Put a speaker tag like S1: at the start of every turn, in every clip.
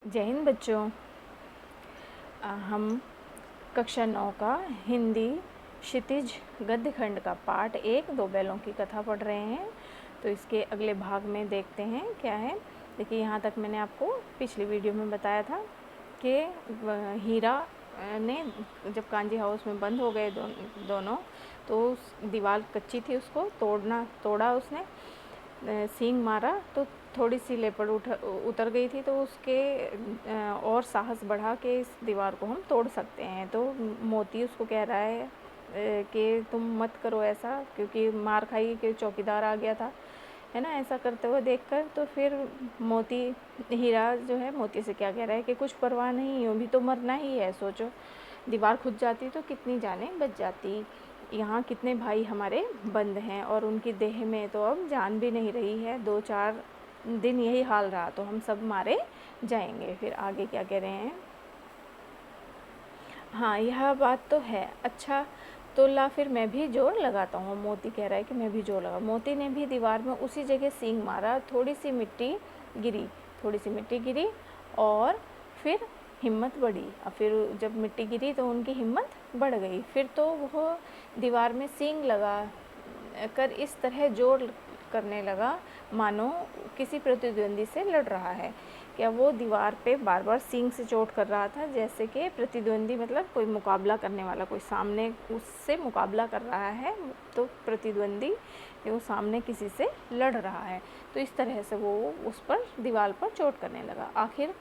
S1: जय हिंद बच्चों। हम कक्षा 9 का हिंदी क्षितिज गद्य खंड का पाठ 1 दो बैलों की कथा पढ़ रहे हैं। तो इसके अगले भाग में देखते हैं क्या है। देखिए, यहाँ तक मैंने आपको पिछली वीडियो में बताया था कि हीरा ने जब कांजी हाउस में बंद हो गए दोनों, तो उस दीवार कच्ची थी, उसको तोड़ा उसने, सींग मारा तो थोड़ी सी लेपड़ उतर गई थी। तो उसके और साहस बढ़ा कि इस दीवार को हम तोड़ सकते हैं। तो मोती उसको कह रहा है कि तुम मत करो ऐसा, क्योंकि मार खाई कि चौकीदार आ गया था, है ना, ऐसा करते हुए देखकर। तो फिर हीरा जो है मोती से क्या कह रहा है कि कुछ परवाह नहीं, यूँ भी तो मरना ही है। सोचो, दीवार खुद जाती तो कितनी जानें बच जाती। यहाँ कितने भाई हमारे बंद हैं और उनकी देह में तो अब जान भी नहीं रही है। 2-4 दिन यही हाल रहा तो हम सब मारे जाएंगे। फिर आगे क्या कह रहे हैं। हाँ, यह बात तो है। अच्छा तो ला फिर मैं भी जोर लगाता हूँ। मोती कह रहा है कि मैं भी जोर लगा। मोती ने भी दीवार में उसी जगह सींग मारा। थोड़ी सी मिट्टी गिरी और फिर हिम्मत बढ़ी। और फिर जब मिट्टी गिरी तो उनकी हिम्मत बढ़ गई। फिर तो वह दीवार में सींग लगा कर इस तरह जोर करने लगा मानो किसी प्रतिद्वंदी से लड़ रहा है। क्या वो दीवार पे बार बार सींग से चोट कर रहा था, जैसे कि प्रतिद्वंदी मतलब कोई मुकाबला करने वाला, कोई सामने उससे मुकाबला कर रहा है, तो प्रतिद्वंदी वो सामने किसी से लड़ रहा है। तो इस तरह से वो उस पर दीवार पर चोट करने लगा। आखिर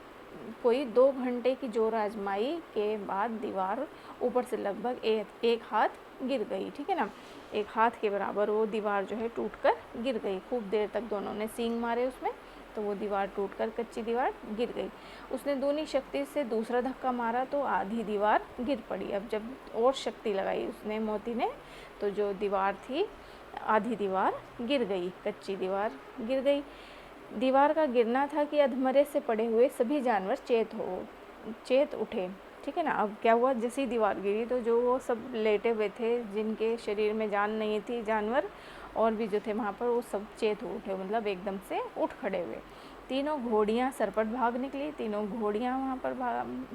S1: कोई 2 घंटे की जोर आजमाई के बाद दीवार ऊपर से लगभग एक हाथ गिर गई। ठीक है ना, एक हाथ के बराबर वो दीवार जो है टूट कर गिर गई। खूब देर तक दोनों ने सींग मारे उसमें, तो वो दीवार टूटकर कच्ची दीवार गिर गई। उसने दूनी शक्ति से दूसरा धक्का मारा तो आधी दीवार गिर पड़ी। अब जब और शक्ति लगाई उसने, मोती ने, तो जो दीवार थी आधी दीवार गिर गई, कच्ची दीवार गिर गई। दीवार का गिरना था कि अधमरे से पड़े हुए सभी जानवर चेत उठे। ठीक है ना। अब क्या हुआ, जैसी दीवार गिरी तो जो वो सब लेटे हुए थे, जिनके शरीर में जान नहीं थी, जानवर और भी जो थे वहाँ पर, वो सब चेत उठे, मतलब एकदम से उठ खड़े हुए। तीनों घोड़ियाँ सरपट भाग निकली। तीनों घोड़ियाँ वहाँ पर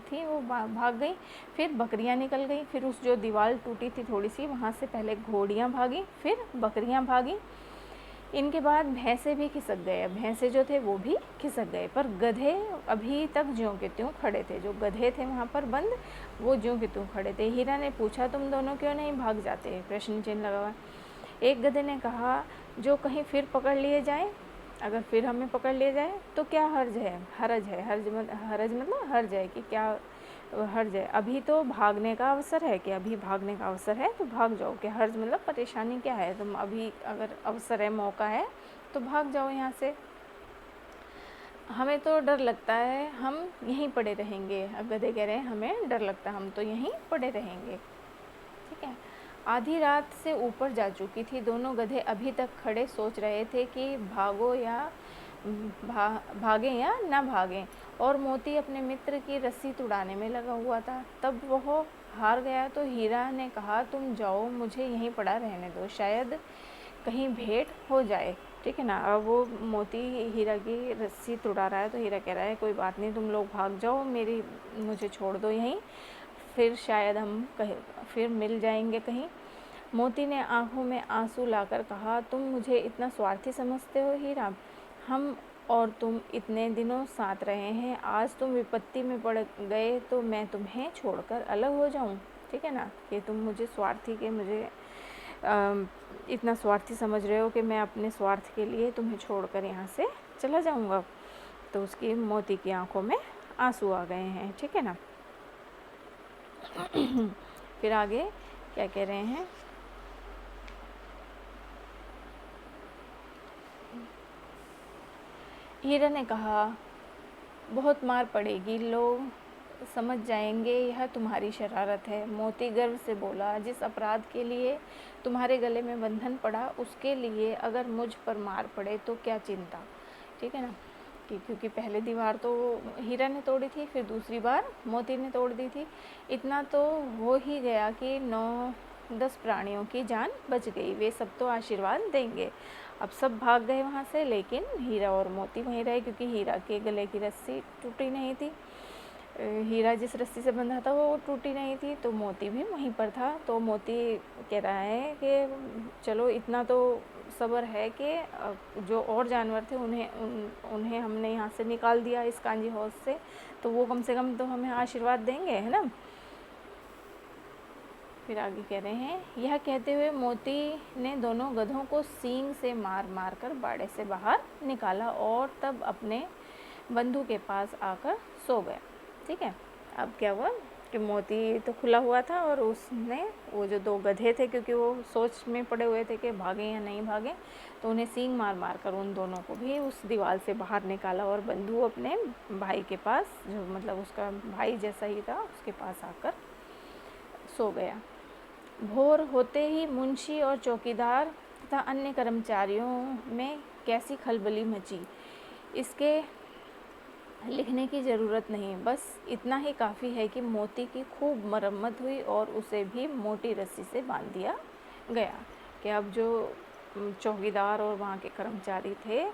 S1: थी, वो भाग गई। फिर बकरियाँ निकल गई। फिर उस जो दीवार टूटी थी थोड़ी सी, वहाँ से पहले घोड़ियाँ भागी, फिर बकरियाँ भागी। इनके बाद भैंसे भी खिसक गए। भैंसे जो थे वो भी खिसक गए, पर गधे अभी तक ज्यों के त्यों खड़े थे। जो गधे थे वहाँ पर बंद, वो ज्यों के त्यों खड़े थे। हीरा ने पूछा, तुम दोनों क्यों नहीं भाग जाते? प्रश्न चिन्ह लगा हुआ। एक गधे ने कहा, जो कहीं फिर पकड़ लिए जाए, अगर फिर हमें पकड़ लिए जाए तो क्या हर्ज है? हर्ज मतलब हर्ज है कि क्या हर्ज है? अभी तो भागने का अवसर है, कि अभी भागने का अवसर है तो भाग जाओ। कि हर्ज मतलब परेशानी क्या है? तुम अभी अगर अवसर है, मौका है तो भाग जाओ यहाँ से। हमें तो डर लगता है, हम यहीं पड़े रहेंगे। अब गधे कह रहे हैं हमें डर लगता है, हम तो यहीं पड़े रहेंगे। ठीक है। आधी रात से ऊपर जा चुकी थी। दोनों गधे अभी तक खड़े सोच रहे थे कि भागें या ना भागें, और मोती अपने मित्र की रस्सी तुड़ाने में लगा हुआ था। तब वह हार गया तो हीरा ने कहा, तुम जाओ, मुझे यहीं पड़ा रहने दो, शायद कहीं भेंट हो जाए। ठीक है ना। अब वो मोती हीरा की रस्सी तुड़ा रहा है, तो हीरा कह रहा है कोई बात नहीं, तुम लोग भाग जाओ, मुझे छोड़ दो यहीं, फिर शायद हम फिर मिल जाएंगे कहीं। मोती ने आंखों में आंसू लाकर कहा, तुम मुझे इतना स्वार्थी समझते हो हीरा? हम और तुम इतने दिनों साथ रहे हैं, आज तुम विपत्ति में पड़ गए तो मैं तुम्हें छोड़कर अलग हो जाऊं? ठीक है ना, कि तुम मुझे इतना स्वार्थी समझ रहे हो कि मैं अपने स्वार्थ के लिए तुम्हें छोड़कर यहाँ से चला जाऊँगा। तो उसकी मोती की आंखों में आंसू आ गए हैं। ठीक है ना। फिर आगे क्या कह रहे हैं। हीरा ने कहा, बहुत मार पड़ेगी, लोग समझ जाएंगे यह तुम्हारी शरारत है। मोती गर्व से बोला, जिस अपराध के लिए तुम्हारे गले में बंधन पड़ा, उसके लिए अगर मुझ पर मार पड़े तो क्या चिंता। ठीक है ना, क्योंकि पहले दीवार तो हीरा ने तोड़ी थी, फिर दूसरी बार मोती ने तोड़ दी थी। इतना तो हो ही गया कि 9-10 प्राणियों की जान बच गई, वे सब तो आशीर्वाद देंगे। अब सब भाग गए वहाँ से, लेकिन हीरा और मोती वहीं रहे, क्योंकि हीरा के गले की रस्सी टूटी नहीं थी। हीरा जिस रस्सी से बंधा था वो टूटी नहीं थी, तो मोती भी वहीं पर था। तो मोती कह रहा है कि चलो इतना तो सब्र है कि जो और जानवर थे उन्हें हमने यहाँ से निकाल दिया इस कांजी हौज से, तो वो कम से कम तो हमें आशीर्वाद देंगे, है ना। फिर आगे कह रहे हैं, यह कहते हुए मोती ने दोनों गधों को सींग से मार मार कर बाड़े से बाहर निकाला और तब अपने बंधु के पास आकर सो गया। ठीक है, अब क्या हुआ कि मोती तो खुला हुआ था और उसने वो जो दो गधे थे, क्योंकि वो सोच में पड़े हुए थे कि भागें या नहीं भागें, तो उन्हें सींग मार मार कर उन दोनों को भी उस दीवार से बाहर निकाला और बंधु अपने भाई के पास, जो मतलब उसका भाई जैसा ही था, उसके पास आकर सो गया। भोर होते ही मुंशी और चौकीदार तथा अन्य कर्मचारियों में कैसी खलबली मची, इसके लिखने की ज़रूरत नहीं, बस इतना ही काफ़ी है कि मोती की खूब मरम्मत हुई और उसे भी मोटी रस्सी से बांध दिया गया। कि अब जो चौकीदार और वहाँ के कर्मचारी थे,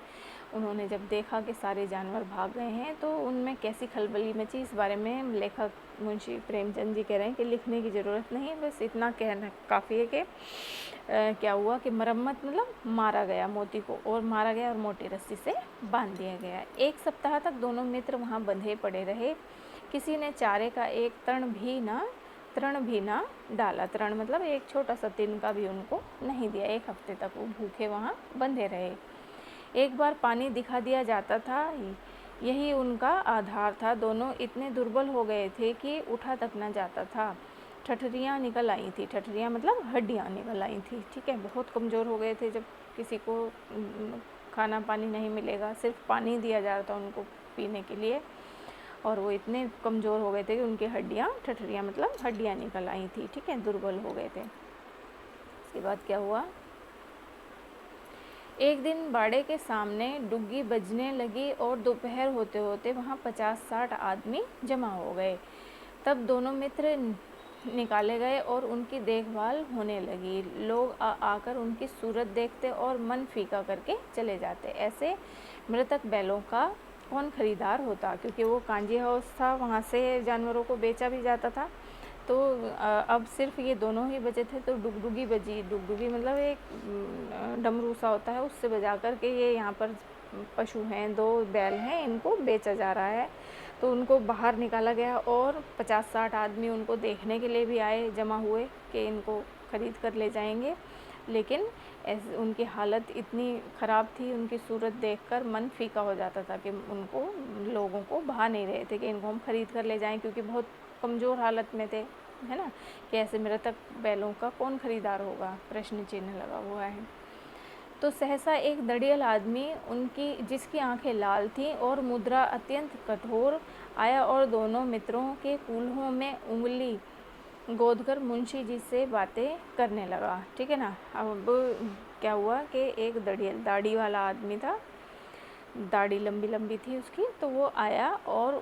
S1: उन्होंने जब देखा कि सारे जानवर भाग गए हैं, तो उनमें कैसी खलबली मची, इस बारे में लेखक मुंशी प्रेमचंद जी कह रहे हैं कि लिखने की ज़रूरत नहीं, बस इतना कहना काफ़ी है कि क्या हुआ कि मरम्मत मतलब मारा गया मोती को, और मारा गया और मोटी रस्सी से बांध दिया गया। एक सप्ताह तक दोनों मित्र वहाँ बंधे पड़े रहे। किसी ने चारे का एक तृण भी ना डाला। तृण मतलब एक छोटा सा तिनका भी उनको नहीं दिया। एक हफ्ते तक वो भूखे वहाँ बंधे रहे। एक बार पानी दिखा दिया जाता था, यही उनका आधार था। दोनों इतने दुर्बल हो गए थे कि उठा तक न जाता था। ठठरियाँ निकल आई थी। ठठरियाँ मतलब हड्डियाँ निकल आई थी। ठीक है, बहुत कमज़ोर हो गए थे। जब किसी को खाना पानी नहीं मिलेगा, सिर्फ पानी दिया जा रहा था उनको पीने के लिए, और वो इतने कमज़ोर हो गए थे कि उनकी हड्डियाँ, ठठरियाँ मतलब हड्डियाँ निकल आई थी। ठीक है, दुर्बल हो गए थे। इसके बाद क्या हुआ, एक दिन बाड़े के सामने डुग्गी बजने लगी और दोपहर होते होते वहाँ 50-60 आदमी जमा हो गए। तब दोनों मित्र निकाले गए और उनकी देखभाल होने लगी। लोग आकर उनकी सूरत देखते और मन फीका करके चले जाते। ऐसे मृतक बैलों का कौन खरीदार होता, क्योंकि वो कांजी हाउस था, वहाँ से जानवरों को बेचा भी जाता था। तो अब सिर्फ ये दोनों ही बचे थे, तो डुगडुगी बजी। डुगडुगी मतलब एक डमरू सा होता है, उससे बजा कर के ये यहाँ पर पशु हैं, 2 बैल हैं, इनको बेचा जा रहा है। तो उनको बाहर निकाला गया और 50-60 आदमी उनको देखने के लिए भी आए, जमा हुए कि इनको ख़रीद कर ले जाएंगे। लेकिन ऐसे उनकी हालत इतनी ख़राब थी, उनकी सूरत देखकर मन फीका हो जाता था कि उनको, लोगों को भा नहीं रहे थे कि इनको हम ख़रीद कर ले जाएं, क्योंकि बहुत कमज़ोर हालत में थे, है ना। कि ऐसे मृतक बैलों का कौन खरीदार होगा, प्रश्न चिन्ह लगा हुआ है। तो सहसा एक दड़ियल आदमी, उनकी जिसकी आंखें लाल थीं और मुद्रा अत्यंत कठोर, आया और दोनों मित्रों के कूल्हों में उंगली गोदकर मुंशी जी से बातें करने लगा। ठीक है ना। अब क्या हुआ कि एक दड़ियल, दाढ़ी वाला आदमी था, दाढ़ी लंबी लंबी थी उसकी, तो वो आया और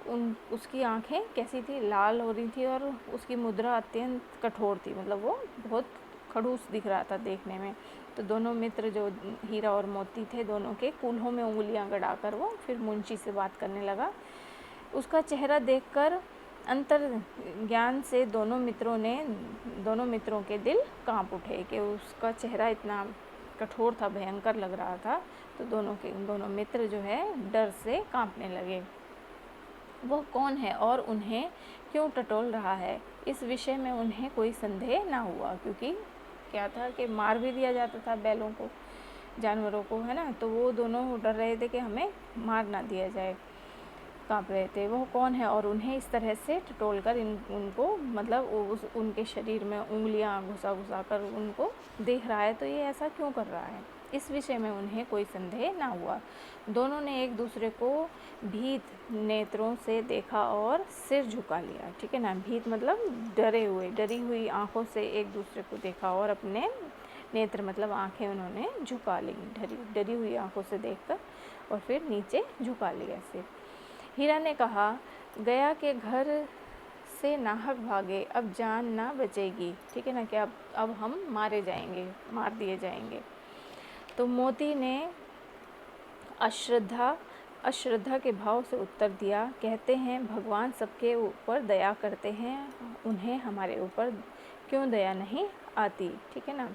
S1: उसकी आंखें कैसी थी, लाल हो रही थी, और उसकी मुद्रा अत्यंत कठोर थी, मतलब वो बहुत खड़ूस दिख रहा था देखने में। तो दोनों मित्र जो हीरा और मोती थे, दोनों के कूल्हों में उंगलियां गड़ाकर वो फिर मुंशी से बात करने लगा। उसका चेहरा देखकर अंतर ज्ञान से दोनों मित्रों के दिल कांप उठे कि उसका चेहरा इतना कठोर था, भयंकर लग रहा था। तो दोनों मित्र जो है डर से कांपने लगे। वह कौन है और उन्हें क्यों टटोल रहा है, इस विषय में उन्हें कोई संदेह ना हुआ, क्योंकि क्या था कि मार भी दिया जाता था बैलों को, जानवरों को, है ना। तो वो दोनों डर रहे थे कि हमें मार ना दिया जाए, काँप रहे थे। वह कौन है और उन्हें इस तरह से टटोल कर उनको मतलब उनके शरीर में उंगलियां घुसा घुसा कर उनको देख रहा है, तो ये ऐसा क्यों कर रहा है, इस विषय में उन्हें कोई संदेह ना हुआ। दोनों ने एक दूसरे को भीत नेत्रों से देखा और सिर झुका लिया। ठीक है ना, भीत मतलब डरी हुई आंखों से एक दूसरे को देखा और अपने नेत्र मतलब आंखें उन्होंने झुका ली, डरी हुई आंखों से देखकर, और फिर नीचे झुका लिया सिर। हीरा ने कहा, गया के घर से नाहक भागे, अब जान ना बचेगी। ठीक है ना, कि अब हम मार दिए जाएंगे। तो मोती ने अश्रद्धा के भाव से उत्तर दिया, कहते हैं भगवान सबके ऊपर दया करते हैं, उन्हें हमारे ऊपर क्यों दया नहीं आती। ठीक है ना।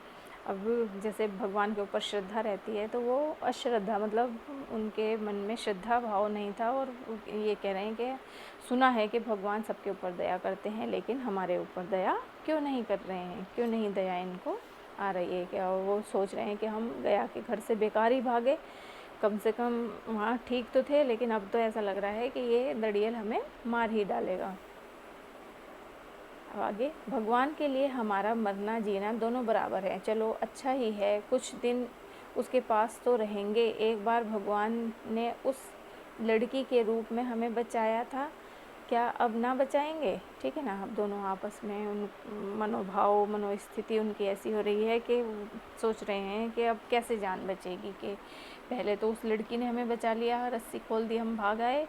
S1: अब जैसे भगवान के ऊपर श्रद्धा रहती है तो वो अश्रद्धा मतलब उनके मन में श्रद्धा भाव नहीं था, और ये कह रहे हैं कि सुना है कि भगवान सबके ऊपर दया करते हैं, लेकिन हमारे ऊपर दया क्यों नहीं कर रहे हैं, क्यों नहीं दया इनको आ रही है क्या। वो सोच रहे हैं कि हम गया के घर से बेकार ही भागे, कम से कम वहाँ ठीक तो थे, लेकिन अब तो ऐसा लग रहा है कि ये दड़ियल हमें मार ही डालेगा। अब आगे, भगवान के लिए हमारा मरना जीना दोनों बराबर है, चलो अच्छा ही है, कुछ दिन उसके पास तो रहेंगे। एक बार भगवान ने उस लड़की के रूप में हमें बचाया था, क्या अब ना बचाएंगे। ठीक है ना। अब दोनों आपस में उन मनोस्थिति उनकी ऐसी हो रही है कि सोच रहे हैं कि अब कैसे जान बचेगी, कि पहले तो उस लड़की ने हमें बचा लिया, रस्सी खोल दी, हम भाग आए,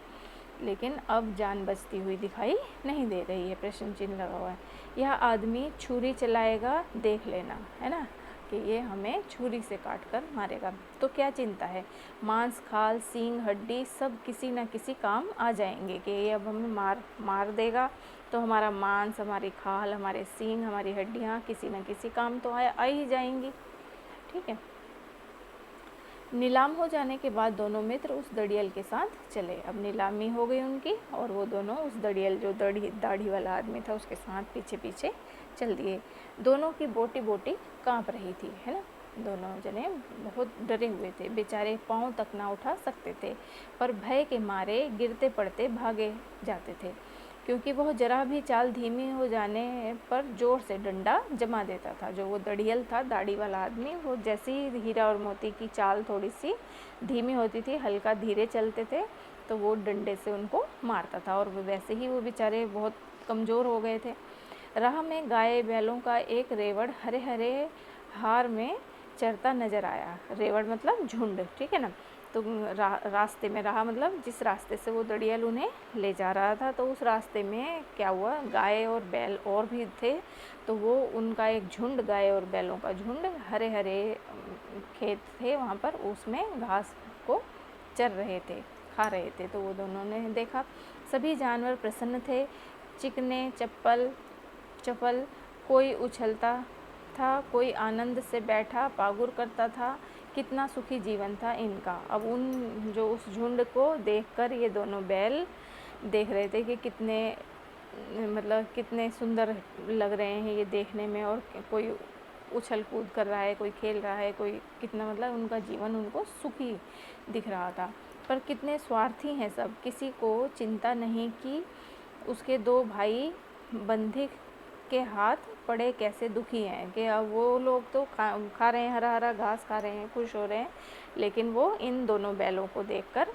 S1: लेकिन अब जान बचती हुई दिखाई नहीं दे रही है, प्रश्न चिन्ह लगा हुआ है। यह आदमी छुरी चलाएगा, देख लेना, है ना, कि ये हमें छुरी से काट कर मारेगा। तो क्या चिंता है, मांस खाल सींग हड्डी सब किसी न किसी काम आ जाएंगे, कि ये अब हमें मार देगा तो हमारा मांस, हमारी खाल, हमारे सींग, हमारी हड्डियाँ किसी न किसी काम तो आ ही जाएंगी। ठीक है। नीलाम हो जाने के बाद दोनों मित्र उस दड़ियल के साथ चले। अब नीलामी हो गई उनकी, और वो दोनों उस दड़ियल, जो दाढ़ी वाला आदमी था, उसके साथ पीछे पीछे चल दिए। दोनों की बोटी बोटी कांप रही थी, है ना। दोनों जने बहुत डरे हुए थे, बेचारे पाँव तक ना उठा सकते थे, पर भय के मारे गिरते पड़ते भागे जाते थे, क्योंकि वह जरा भी चाल धीमी हो जाने पर जोर से डंडा जमा देता था। जो वो दड़ियल था, दाढ़ी वाला आदमी, वो जैसे ही हीरा और मोती की चाल थोड़ी सी धीमी होती थी, हल्का धीरे चलते थे, तो वो डंडे से उनको मारता था, और वैसे ही वो बेचारे बहुत कमज़ोर हो गए थे। राह में गाय बैलों का एक रेवड़ हरे हरे हार में चरता नजर आया। रेवड़ मतलब झुंड। ठीक है ना। तो रास्ते में, राह मतलब जिस रास्ते से वो दड़ियल उन्हें ले जा रहा था, तो उस रास्ते में क्या हुआ, गाय और बैल और भी थे, तो वो उनका एक झुंड, गाय और बैलों का झुंड, हरे हरे खेत थे वहाँ पर, उसमें घास को चर रहे थे, खा रहे थे। तो वो दोनों ने देखा, सभी जानवर प्रसन्न थे, चिकने चपल, कोई उछलता था, कोई आनंद से बैठा पागुर करता था। कितना सुखी जीवन था इनका। अब उस झुंड को देखकर ये दोनों बैल देख रहे थे कि कितने सुंदर लग रहे हैं ये देखने में, और कोई उछल कूद कर रहा है, कोई खेल रहा है, कोई कितना उनका जीवन उनको सुखी दिख रहा था। पर कितने स्वार्थी हैं सब, किसी को चिंता नहीं कि उसके दो भाई बंदी के हाथ पड़े कैसे दुखी हैं, कि अब वो लोग तो खा रहे हैं, हरा हरा घास खा रहे हैं, खुश हो रहे हैं, लेकिन वो इन दोनों बैलों को देखकर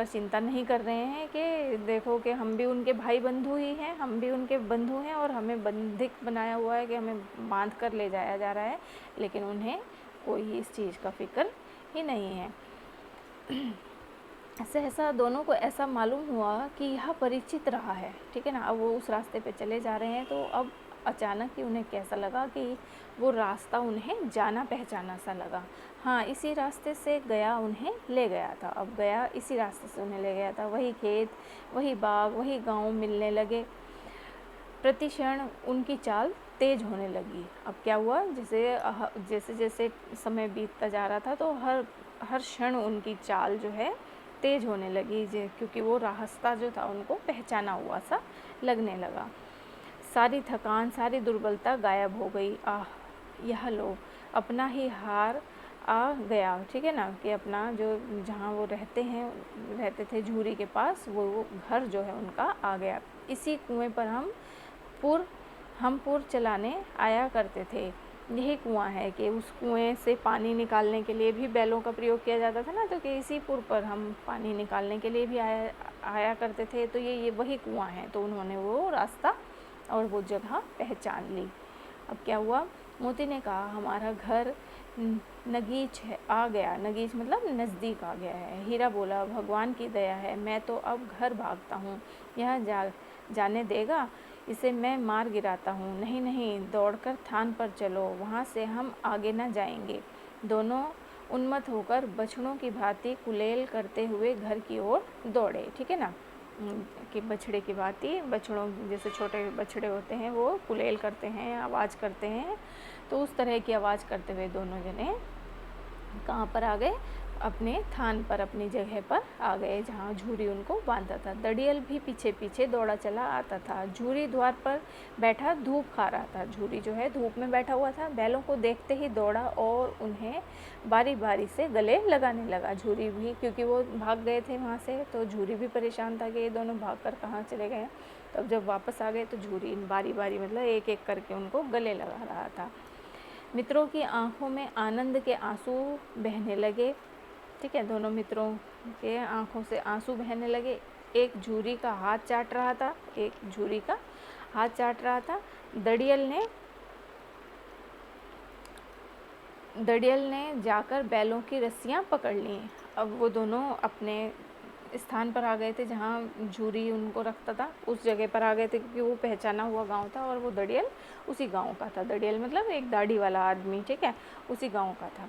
S1: चिंता नहीं कर रहे हैं कि देखो कि हम भी उनके भाई बंधु ही हैं, हम भी उनके बंधु हैं, और हमें बंधक बनाया हुआ है कि हमें बांध कर ले जाया जा रहा है, लेकिन उन्हें कोई इस चीज़ का फिक्र ही नहीं है। सहसा दोनों को ऐसा मालूम हुआ कि यह परिचित रहा है। ठीक है ना। अब वो उस रास्ते पे चले जा रहे हैं, तो अब अचानक ही उन्हें कैसा लगा कि वो रास्ता उन्हें जाना पहचाना सा लगा। हाँ, इसी रास्ते से गया उन्हें ले गया था, अब गया इसी रास्ते से उन्हें ले गया था। वही खेत, वही बाग, वही गांव मिलने लगे। प्रति क्षण उनकी चाल तेज होने लगी। अब क्या हुआ, जैसे जैसे समय बीतता जा रहा था, तो हर क्षण उनकी चाल जो है तेज होने लगी, क्योंकि वो रास्ता जो था उनको पहचाना हुआ सा लगने लगा। सारी थकान, सारी दुर्बलता गायब हो गई। यह लो, अपना ही हार आ गया। ठीक है ना, कि अपना जो जहाँ वो रहते थे झूरी के पास, वो घर जो है उनका आ गया। इसी कुएं पर हम पुर चलाने आया करते थे। यही कुआं है, कि उस कुएं से पानी निकालने के लिए भी बैलों का प्रयोग किया जाता था ना, तो कि इसी पुर पर हम पानी निकालने के लिए भी आया करते थे। तो ये वही कुआं है। तो उन्होंने वो रास्ता और वो जगह पहचान ली। अब क्या हुआ, मोती ने कहा, हमारा घर नगीच है आ गया, नगीच मतलब नज़दीक आ गया है। हीरा बोला, भगवान की दया है, मैं तो अब घर भागता हूँ, यह जाने देगा, इसे मैं मार गिराता हूँ। नहीं नहीं, दौड़कर थान पर चलो, वहाँ से हम आगे न जाएंगे। दोनों उन्मत्त होकर बछड़ों की भांति कुलेल करते हुए घर की ओर दौड़े। ठीक है ना, कि बछड़े की भांति, बछड़ों जैसे छोटे बछड़े होते हैं वो कुलेल करते हैं, आवाज़ करते हैं, तो उस तरह की आवाज़ करते हुए दोनों जने कहाँ पर आ गए, अपने थान पर, अपनी जगह पर आ गए जहाँ झूरी उनको बांधा था। दड़ियल भी पीछे पीछे दौड़ा चला आता था। झूरी द्वार पर बैठा धूप खा रहा था। झूरी जो है धूप में बैठा हुआ था। बैलों को देखते ही दौड़ा और उन्हें बारी बारी से गले लगाने लगा। झूरी भी, क्योंकि वो भाग गए थे वहाँ से, तो झूरी भी परेशान था कि ये दोनों भाग कर कहाँ चले गए। तब जब वापस आ गए तो झूरी बारी बारी मतलब एक एक करके उनको गले लगा रहा था। मित्रों की आंखों में आनंद के आंसू बहने लगे। ठीक है, दोनों मित्रों के आंखों से आंसू बहने लगे। एक झूरी का हाथ चाट रहा था, एक झूरी का हाथ चाट रहा था। दड़ियल ने जाकर बैलों की रस्सियां पकड़ ली। अब वो दोनों अपने स्थान पर आ गए थे जहाँ झूरी उनको रखता था, उस जगह पर आ गए थे, क्योंकि वो पहचाना हुआ गांव था और वो दड़ियल उसी गांव का था। दड़ियल मतलब एक दाढ़ी वाला आदमी, ठीक है, उसी गांव का था।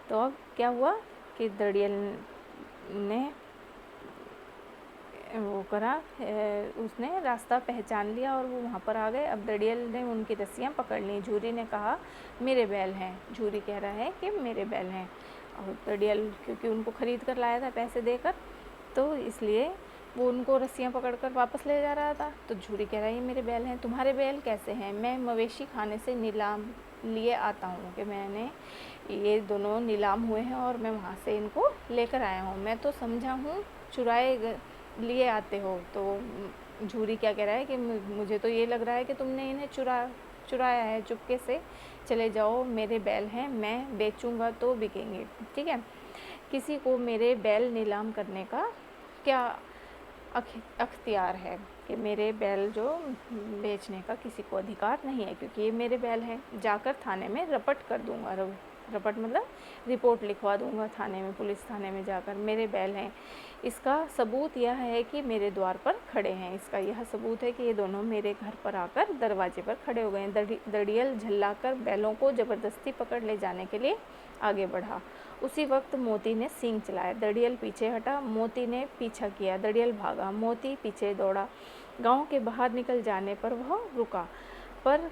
S1: तो अब क्या हुआ कि दड़ियल ने वो करा, उसने रास्ता पहचान लिया और वो वहाँ पर आ गए। अब दड़ियल ने उनकी रस्सियाँ पकड़ ली। झूरी ने कहा, मेरे बैल हैं। झूरी कह रहा है कि मेरे बैल हैं, और दड़ियल क्योंकि उनको ख़रीद कर लाया था पैसे देकर, तो इसलिए वो उनको रस्सियाँ पकड़कर वापस ले जा रहा था। तो झूरी कह रहा है, ये मेरे बैल हैं। तुम्हारे बैल कैसे हैं? मैं मवेशी खाने से नीलाम लिए आता हूँ, कि मैंने ये दोनों नीलाम हुए हैं और मैं वहाँ से इनको लेकर आया हूँ। मैं तो समझा हूँ चुराए लिए आते हो। तो झूरी क्या कह रहा है कि मुझे तो ये लग रहा है कि तुमने इन्हें चुराया है, चुपके से चले जाओ, मेरे बैल हैं, मैं बेचूंगा तो बिकेंगे। ठीक है, किसी को मेरे बैल नीलाम करने का क्या अख्तियार है, कि मेरे बैल जो बेचने का किसी को अधिकार नहीं है, क्योंकि ये मेरे बैल हैं। जाकर थाने में रपट कर दूंगा, रपट मतलब रिपोर्ट लिखवा दूंगा थाने में, पुलिस थाने में जाकर, मेरे बैल हैं। इसका सबूत यह है कि मेरे द्वार पर खड़े हैं। इसका यह सबूत है कि ये दोनों मेरे घर पर आकर दरवाजे पर खड़े हो गए हैं। दड़ियल झल्लाकर बैलों को ज़बरदस्ती पकड़ ले जाने के लिए आगे बढ़ा। उसी वक्त मोती ने सींग चलाया। दड़ियल पीछे हटा, मोती ने पीछा किया। दड़ियल भागा, मोती पीछे दौड़ा। गांव के बाहर निकल जाने पर वह रुका, पर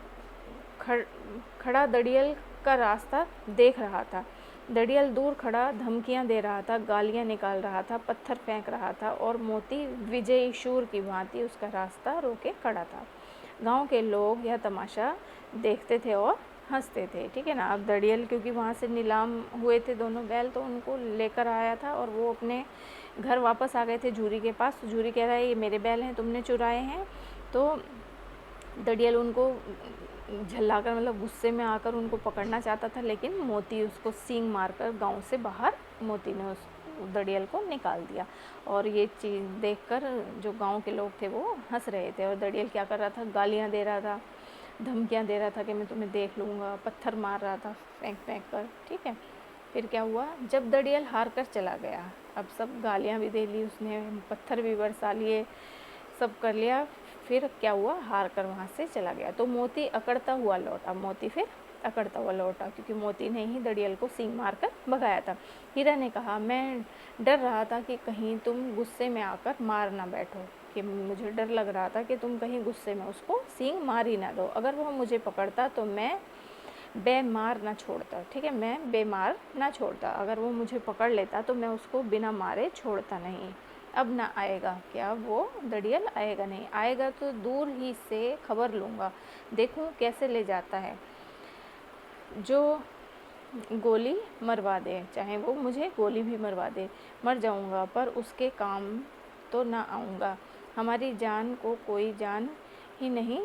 S1: खड़ा दड़ियल का रास्ता देख रहा था। दड़ियल दूर खड़ा धमकियां दे रहा था, गालियां निकाल रहा था, पत्थर फेंक रहा था, और मोती विजयी शूर की भांति उसका रास्ता रोके खड़ा था। गांव के लोग यह तमाशा देखते थे और हंसते थे। ठीक है ना, अब दड़ियल क्योंकि वहाँ से नीलाम हुए थे दोनों बैल, तो उनको लेकर आया था और वो अपने घर वापस आ गए थे झूरी के पास। तो झूरी कह रहा है, ये मेरे बैल हैं, तुमने चुराए हैं। तो दड़ियल उनको झल्लाकर मतलब गुस्से में आकर उनको पकड़ना चाहता था, लेकिन मोती उसको सींग मारकर गांव से बाहर मोती ने उस दड़ियल को निकाल दिया। और ये चीज़ देखकर जो गांव के लोग थे वो हंस रहे थे। और दड़ियल क्या कर रहा था, गालियां दे रहा था, धमकियां दे रहा था कि मैं तुम्हें देख लूँगा, पत्थर मार रहा था फेंक फेंक कर। ठीक है, फिर क्या हुआ, जब दड़ियल हार कर चला गया, अब सब गालियाँ भी दे ली उसने, पत्थर भी बरसा लिए, सब कर लिया, फिर क्या हुआ, हार कर वहाँ से चला गया। तो मोती अकड़ता हुआ लौटा। मोती फिर अकड़ता हुआ लौटा, क्योंकि मोती ने ही दड़ियल को सींग मार कर भगाया था। हीरा ने कहा, मैं डर रहा था कि कहीं तुम गुस्से में आकर मार ना बैठो, कि मुझे डर लग रहा था कि तुम कहीं गुस्से में उसको सींग मार ही ना दो। अगर वह मुझे पकड़ता तो मैं बेमार ना छोड़ता। ठीक है, मैं बेमार ना छोड़ता, अगर वो मुझे पकड़ लेता तो मैं उसको बिना मारे छोड़ता नहीं। अब ना आएगा, क्या वो दड़ियल आएगा नहीं, आएगा तो दूर ही से खबर लूँगा, देखूँ कैसे ले जाता है, जो गोली मरवा दे, चाहे वो मुझे गोली भी मरवा दे, मर जाऊँगा पर उसके काम तो ना आऊँगा। हमारी जान को कोई जान ही नहीं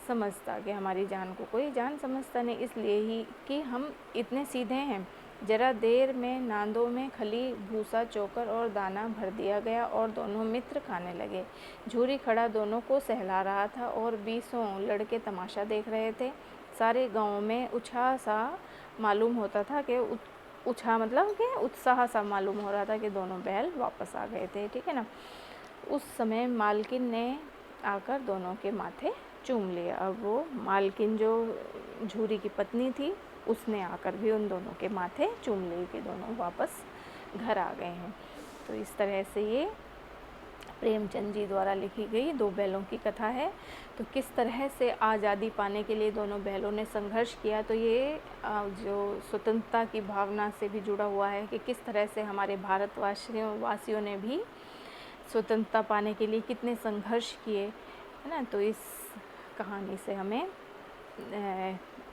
S1: समझता, कि हमारी जान को कोई जान समझता नहीं, इसलिए ही कि हम इतने सीधे हैं। जरा देर में नांदों में खली, भूसा, चोकर और दाना भर दिया गया और दोनों मित्र खाने लगे। झूरी खड़ा दोनों को सहला रहा था और 20 लड़के तमाशा देख रहे थे। सारे गांव में उत्साह सा मालूम होता था कि मतलब कि उत्साह सा मालूम हो रहा था कि दोनों बैल वापस आ गए थे, ठीक है ना। उस समय मालकिन ने आकर दोनों के माथे चूम लिया। अब वो मालकिन जो झूरी की पत्नी थी उसने आकर भी उन दोनों के माथे चूम लिए कि दोनों वापस घर आ गए हैं। तो इस तरह से ये प्रेमचंद जी द्वारा लिखी गई दो बैलों की कथा है। तो किस तरह से आज़ादी पाने के लिए दोनों बैलों ने संघर्ष किया, तो ये जो स्वतंत्रता की भावना से भी जुड़ा हुआ है कि किस तरह से हमारे वासियों ने भी स्वतंत्रता पाने के लिए कितने संघर्ष किए, है ना। तो इस कहानी से हमें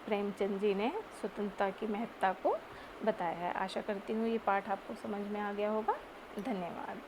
S1: प्रेमचंद जी ने स्वतंत्रता की महत्ता को बताया है। आशा करती हूँ ये पाठ आपको समझ में आ गया होगा। धन्यवाद।